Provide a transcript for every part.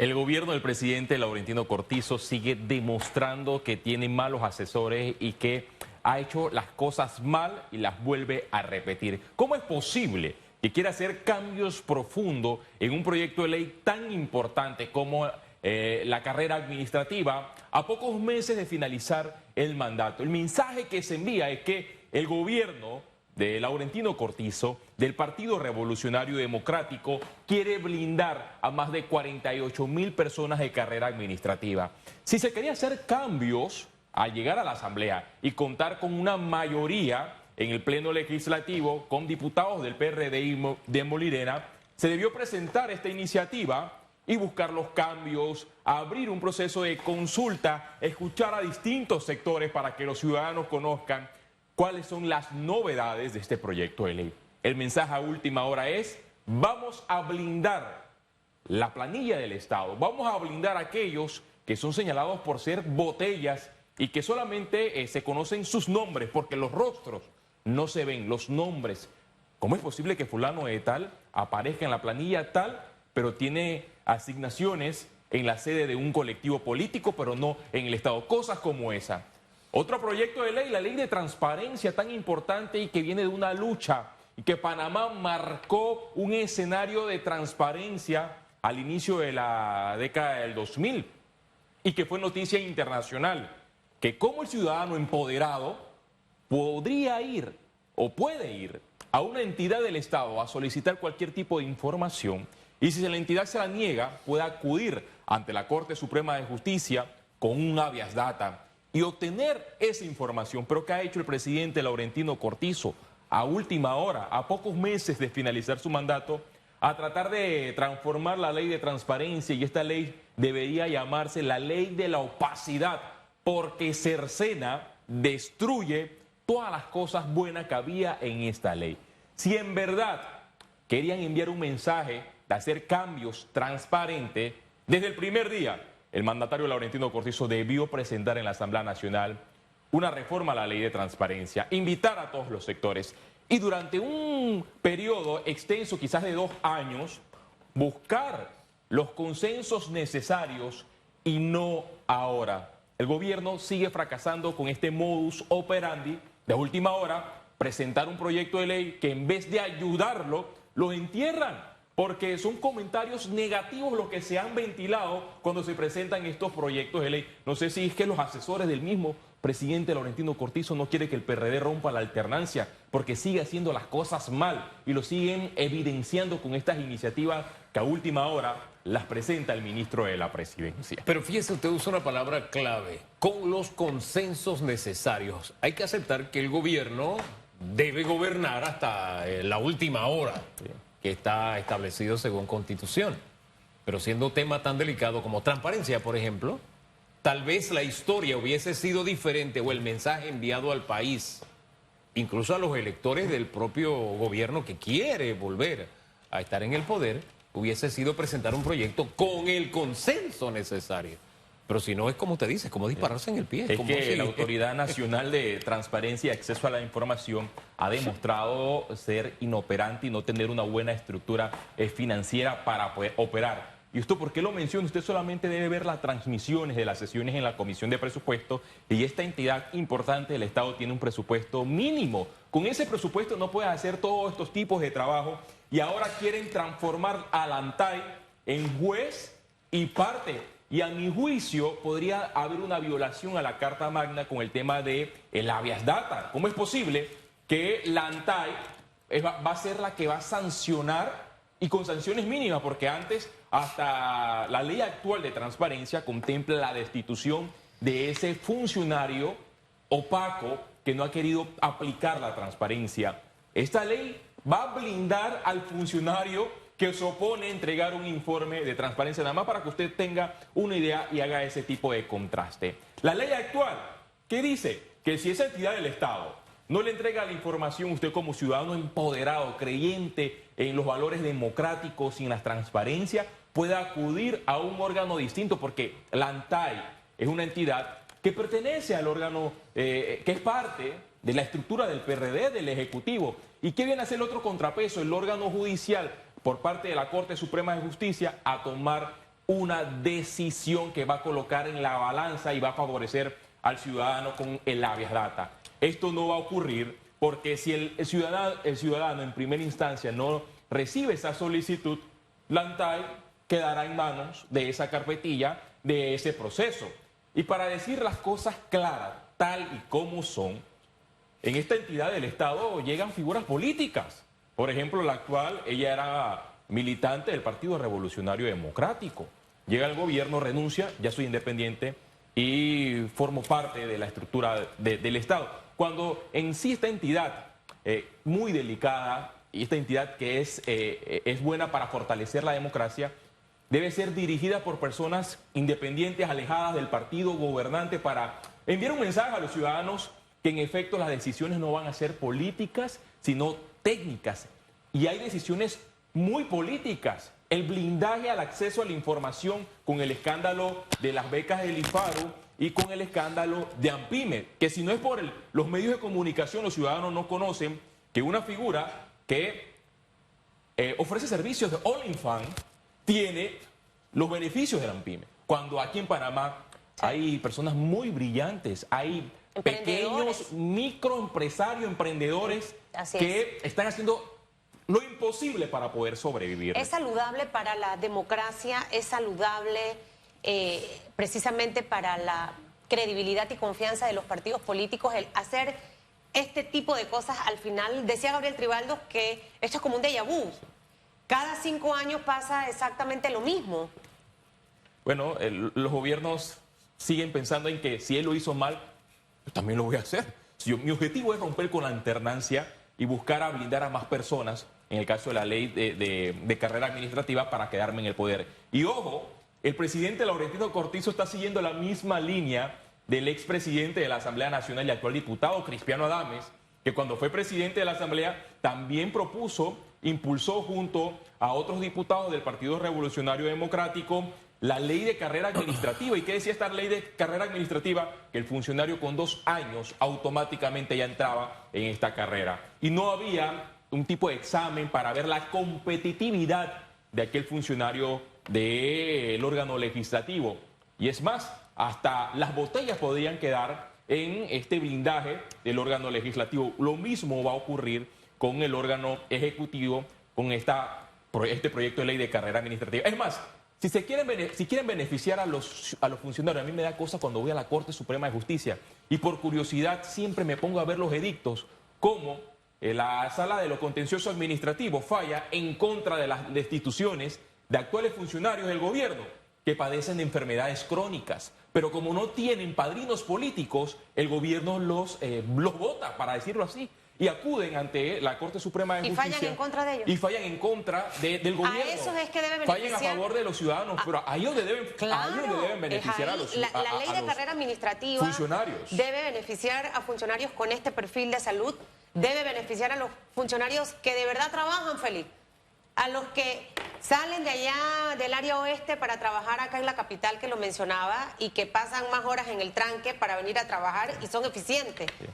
El gobierno del presidente Laurentino Cortizo sigue demostrando que tiene malos asesores y que ha hecho las cosas mal y las vuelve a repetir. ¿Cómo es posible que quiera hacer cambios profundos en un proyecto de ley tan importante como la carrera administrativa a pocos meses de finalizar el mandato? El mensaje que se envía es que el gobierno de Laurentino Cortizo, del Partido Revolucionario Democrático, quiere blindar a más de 48.000 personas de carrera administrativa. Si se quería hacer cambios al llegar a la Asamblea y contar con una mayoría en el Pleno Legislativo con diputados del PRD y de Molirena, se debió presentar esta iniciativa y buscar los cambios, abrir un proceso de consulta, escuchar a distintos sectores para que los ciudadanos conozcan cuáles son las novedades de este proyecto de ley. El mensaje a última hora es: vamos a blindar la planilla del Estado, vamos a blindar a aquellos que son señalados por ser botellas y que solamente se conocen sus nombres, porque los rostros no se ven, los nombres. ¿Cómo es posible que fulano de tal aparezca en la planilla tal, pero tiene asignaciones en la sede de un colectivo político, pero no en el Estado? Cosas como esa. Otro proyecto de ley, la ley de transparencia tan importante y que viene de una lucha y que Panamá marcó un escenario de transparencia al inicio de la década del 2000 y que fue noticia internacional, que como el ciudadano empoderado podría ir o puede ir a una entidad del Estado a solicitar cualquier tipo de información y si la entidad se la niega puede acudir ante la Corte Suprema de Justicia con un habeas data y obtener esa información. Pero ¿qué ha hecho el presidente Laurentino Cortizo a última hora, a pocos meses de finalizar su mandato, a tratar de transformar la ley de transparencia? Y esta ley debería llamarse la ley de la opacidad, porque cercena, destruye todas las cosas buenas que había en esta ley. Si en verdad querían enviar un mensaje de hacer cambios transparentes, desde el primer día el mandatario Laurentino Cortizo debió presentar en la Asamblea Nacional una reforma a la ley de transparencia, invitar a todos los sectores y durante un periodo extenso, quizás de 2 años, buscar los consensos necesarios y no ahora. El gobierno sigue fracasando con este modus operandi de última hora, presentar un proyecto de ley que en vez de ayudarlo, lo entierran, porque son comentarios negativos los que se han ventilado cuando se presentan estos proyectos de ley. No sé si es que los asesores del mismo presidente Laurentino Cortizo no quiere que el PRD rompa la alternancia, porque sigue haciendo las cosas mal y lo siguen evidenciando con estas iniciativas que a última hora las presenta el ministro de la Presidencia. Pero fíjese, usted usa una palabra clave: con los consensos necesarios. Hay que aceptar que el gobierno debe gobernar hasta la última hora, que está establecido según Constitución. Pero siendo tema tan delicado como transparencia, por ejemplo, tal vez la historia hubiese sido diferente o el mensaje enviado al país, incluso a los electores del propio gobierno que quiere volver a estar en el poder, hubiese sido presentar un proyecto con el consenso necesario. Pero si no, es como usted dice, como dispararse en el pie. Es que la Autoridad Nacional de Transparencia y Acceso a la Información ha demostrado ser inoperante y no tener una buena estructura financiera para poder operar. ¿Y esto por qué lo menciona? Usted solamente debe ver las transmisiones de las sesiones en la Comisión de Presupuesto y esta entidad importante del Estado tiene un presupuesto mínimo. Con ese presupuesto no puede hacer todos estos tipos de trabajo y ahora quieren transformar al ANTAI en juez y parte. Y a mi juicio podría haber una violación a la Carta Magna con el tema de el habeas data. ¿Cómo es posible que la ANTAI va a ser la que va a sancionar y con sanciones mínimas? Porque antes hasta la ley actual de transparencia contempla la destitución de ese funcionario opaco que no ha querido aplicar la transparencia. Esta ley va a blindar al funcionario que se opone a entregar un informe de transparencia, nada más para que usted tenga una idea y haga ese tipo de contraste. La ley actual, ¿qué dice? Que si esa entidad del Estado no le entrega la información, usted como ciudadano empoderado, creyente en los valores democráticos y en la transparencia, puede acudir a un órgano distinto, porque la ANTAI es una entidad que pertenece al órgano, que es parte de la estructura del PRD, del Ejecutivo. ¿Y qué viene a ser el otro contrapeso? El órgano judicial, por parte de la Corte Suprema de Justicia, a tomar una decisión que va a colocar en la balanza y va a favorecer al ciudadano con el habeas data. Esto no va a ocurrir porque si el ciudadano en primera instancia no recibe esa solicitud, la ANTAD quedará en manos de esa carpetilla, de ese proceso. Y para decir las cosas claras, tal y como son, en esta entidad del Estado llegan figuras políticas. Por ejemplo, la actual, ella era militante del Partido Revolucionario Democrático. Llega al gobierno, renuncia, ya soy independiente y formo parte de la estructura del Estado. Cuando en sí esta entidad muy delicada y esta entidad que es buena para fortalecer la democracia, debe ser dirigida por personas independientes, alejadas del partido gobernante, para enviar un mensaje a los ciudadanos que en efecto las decisiones no van a ser políticas, sino técnicas. Y hay decisiones muy políticas. El blindaje al acceso a la información con el escándalo de las becas del IFARU y con el escándalo de AMPIME, que si no es por los medios de comunicación, los ciudadanos no conocen que una figura que ofrece servicios de OnlyFans tiene los beneficios del AMPIME. Cuando aquí en Panamá hay personas muy brillantes, hay pequeños microempresarios, emprendedores que están haciendo lo imposible para poder sobrevivir. Es saludable para la democracia, es saludable precisamente para la credibilidad y confianza de los partidos políticos el hacer este tipo de cosas. Al final, decía Gabriel Tribaldos que esto es como un déjà vu. Cada 5 años pasa exactamente lo mismo. Bueno, los gobiernos siguen pensando en que si él lo hizo mal, yo también lo voy a hacer. Mi objetivo es romper con la alternancia y buscar a blindar a más personas, en el caso de la ley de carrera administrativa, para quedarme en el poder. Y ojo, el presidente Laurentino Cortizo está siguiendo la misma línea del expresidente de la Asamblea Nacional y actual diputado Cristiano Adames, que cuando fue presidente de la Asamblea también impulsó junto a otros diputados del Partido Revolucionario Democrático la ley de carrera administrativa. ¿Y qué decía esta ley de carrera administrativa? Que el funcionario con 2 años automáticamente ya entraba en esta carrera. Y no había un tipo de examen para ver la competitividad de aquel funcionario del órgano legislativo. Y es más, hasta las botellas podrían quedar en este blindaje del órgano legislativo. Lo mismo va a ocurrir con el órgano ejecutivo, con este proyecto de ley de carrera administrativa. Es más, si quieren beneficiar a los funcionarios, a mí me da cosa cuando voy a la Corte Suprema de Justicia y por curiosidad siempre me pongo a ver los edictos, cómo la Sala de lo Contencioso Administrativo falla en contra de las destituciones de actuales funcionarios del gobierno que padecen de enfermedades crónicas. Pero como no tienen padrinos políticos, el gobierno los vota, para decirlo así. Y acuden ante la Corte Suprema de Justicia. Y fallan en contra de ellos. Y fallan en contra del gobierno. A esos es que debe beneficiar. Fallan a favor de los ciudadanos, pero a ellos le deben beneficiar a los La ley de carrera administrativa funcionarios. Debe beneficiar a funcionarios con este perfil de salud, debe beneficiar a los funcionarios que de verdad trabajan, Felipe. A los que salen de allá del área oeste para trabajar acá en la capital, que lo mencionaba, y que pasan más horas en el tranque para venir a trabajar y son eficientes. Sí.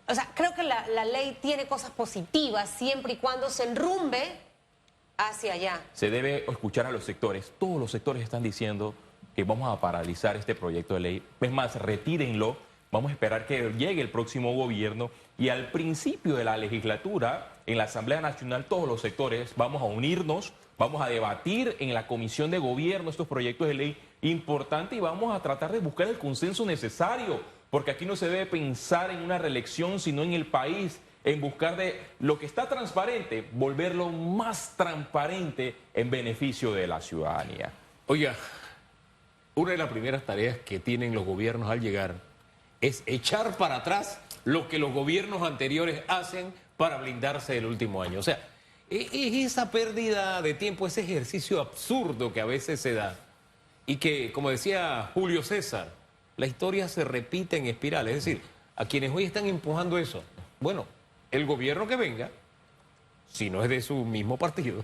O sea, creo que la ley tiene cosas positivas siempre y cuando se enrumbe hacia allá. Se debe escuchar a los sectores. Todos los sectores están diciendo que vamos a paralizar este proyecto de ley. Es más, retírenlo. Vamos a esperar que llegue el próximo gobierno y al principio de la legislatura, en la Asamblea Nacional, todos los sectores vamos a unirnos, vamos a debatir en la Comisión de Gobierno estos proyectos de ley importantes y vamos a tratar de buscar el consenso necesario, porque aquí no se debe pensar en una reelección, sino en el país, en buscar de lo que está transparente, volverlo más transparente en beneficio de la ciudadanía. Oiga, una de las primeras tareas que tienen los gobiernos al llegar es echar para atrás lo que los gobiernos anteriores hacen para blindarse del último año. O sea, es esa pérdida de tiempo, ese ejercicio absurdo que a veces se da y que, como decía Julio César, la historia se repite en espiral. Es decir, a quienes hoy están empujando eso, bueno, el gobierno que venga, si no es de su mismo partido,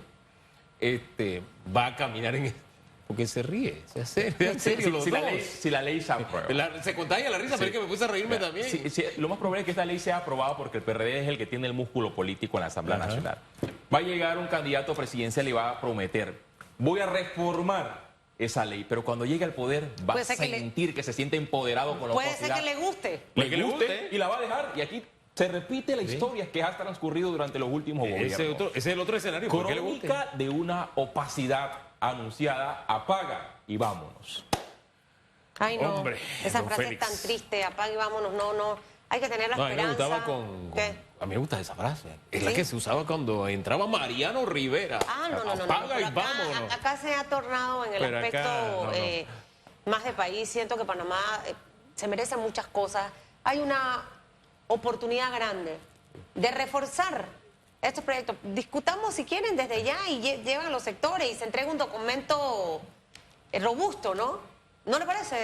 va a caminar en... Porque se ríe, se hace en serio los dos. Si la ley se aprueba. Se contagia la risa, Sí. pero es que me puse a reírme también. Sí, lo más probable es que esta ley sea aprobada porque el PRD es el que tiene el músculo político en la Asamblea Nacional. Va a llegar un candidato presidencial y va a prometer, voy a reformar esa ley, pero cuando llegue al poder va Puede a ser que le- sentir que se siente empoderado con la Puede ser opacidad. que le guste. Le guste y la va a dejar, y aquí se repite la historia que ha transcurrido durante los últimos gobiernos. Ese es el otro escenario. ¿Por qué le guste? Crónica de una opacidad anunciada, apaga y vámonos. Ay, no. Hombre, Esa don frase Félix. es tan triste, apague y vámonos. No, no. Hay que tener la No, a mí me esperanza. gustaba ¿Qué? a mí me gusta esa frase. Es la ¿Sí? que se usaba cuando entraba Mariano Rivera. Ah, no. Apaga Pero y vámonos. acá se ha tornado en el Pero aspecto acá, no. más de país. Siento que Panamá se merece muchas cosas. Hay una oportunidad grande de reforzar estos proyectos. Discutamos si quieren desde ya y llevan a los sectores y se entrega un documento robusto, ¿no? ¿No le parece?